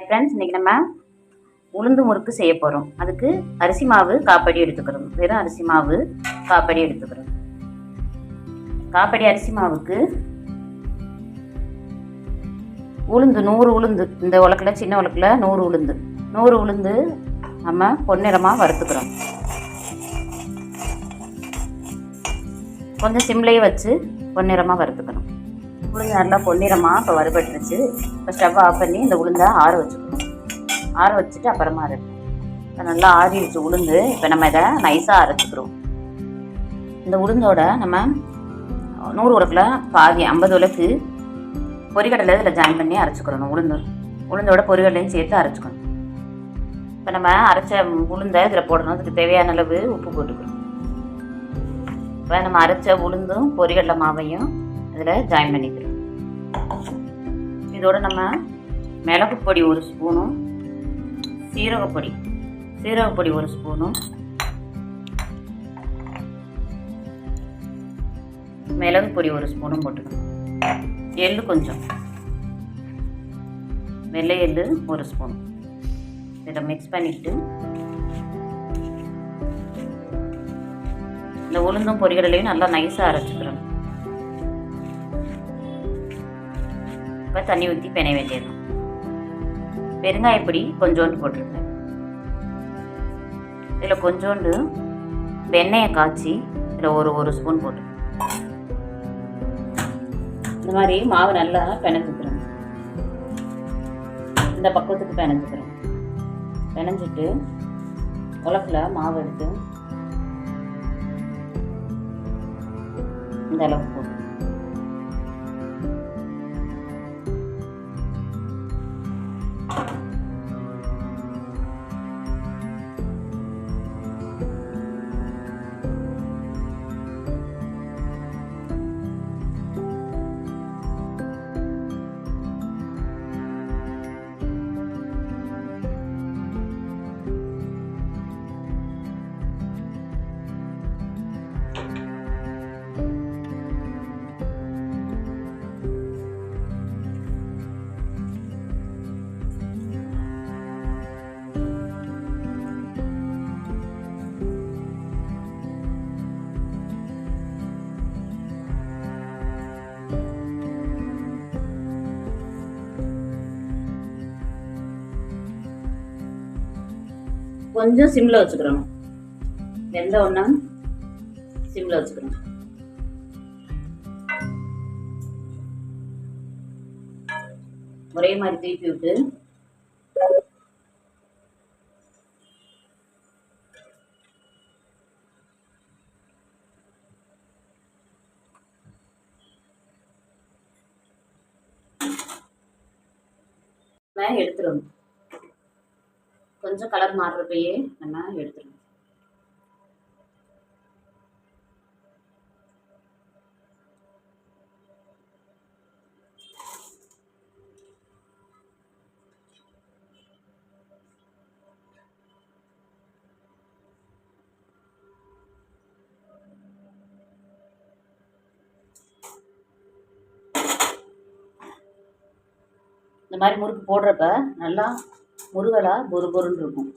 Friends, இன்றைக்கி நம்ம உளுந்து முறுக்கு செய்ய போகிறோம். அதுக்கு அரிசி மாவு காப்படி எடுத்துக்கிறோம். வெறும் அரிசி மாவு காப்படி எடுத்துக்கிறோம். காப்படி அரிசி மாவுக்கு உளுந்து 100 உளுந்து, இந்த உலக்கில் சின்ன உலக்கில் 100 உளுந்து நம்ம பொன்னிறமாக வறுத்துக்கிறோம். கொஞ்சம் சிம்லேயே வச்சு பொன்னிறமாக வறுத்துக்கணும். உளுந்து நல்லா பொன்னிறமாக இப்போ வறுபட்டுருச்சு. இப்போ ஸ்டவ் ஆஃப் பண்ணி இந்த உளுந்தை ஆற வச்சுக்கணும். ஆற வச்சுட்டு அப்புறமா அரைக்கணும். இப்போ நல்லா ஆறிடுச்சு உளுந்து. இப்போ நம்ம இதை நைஸாக அரைச்சிக்கிறோம். இந்த உளுந்தோட நம்ம 100 உலக்கில் பாதி 50 உலக்கு பொரிகடலை இதில் ஜாயின் பண்ணி அரைச்சிக்கிறணும். உளுந்தோட பொரிகடலையும் சேர்த்து அரைச்சிக்கணும். இப்போ நம்ம அரைச்ச உளுந்தை இதில் போடணும். அதுக்கு தேவையான அளவு உப்பு போட்டுக்கணும். இப்போ நம்ம அரைச்ச உளுந்தும் பொரிகடலை மாவையும் இதில் ஜாயின் பண்ணிக்கிறோம். இதோட நம்ம மிளகு பொடி 1 ஸ்பூனும் சீரகப்பொடி 1 ஸ்பூனும் மிளகு பொடி 1 ஸ்பூனும் போட்டுக்கணும். எள்ளு கொஞ்சம், வெள்ளை எள்ளு 1 ஸ்பூன் இதை மிக்ஸ் பண்ணிட்டு இந்த உளுந்தும் பொரிகடலையும் நல்லா நைஸாக அரைச்சிக்கிறோம். இப்போ தண்ணி ஊற்றி பென வேண்டியது. பெருங்காயப்பொடி கொஞ்சோண்டு போட்டிருக்கேன். இதில் கொஞ்சோண்டு வெண்ணெயை காய்ச்சி இதில் ஒரு ஸ்பூன் போட்டு இந்த மாதிரி மாவு நல்லா பிணைஞ்சுக்கிறோம். இந்த பக்குவத்துக்கு பிணைஞ்சுக்கிறோம். பிணைஞ்சிட்டு உலக்கில் மாவு எடுத்து இந்த அளவுக்கு போட்டு கொஞ்சம் சிம்ல வச்சுக்கிறோம். வெந்த ஒண்ணா சிம்ல வச்சுக்கிறோம். ஒரே மாதிரி திருப்பி விட்டு எடுத்துடணும். கொஞ்சம் கலர் மாறுறப்பயே நம்ம எடுத்துடணும். இந்த மாதிரி முறுக்கு போடுறப்ப நல்லா முருகலா பொறுன்னு இருக்கும்.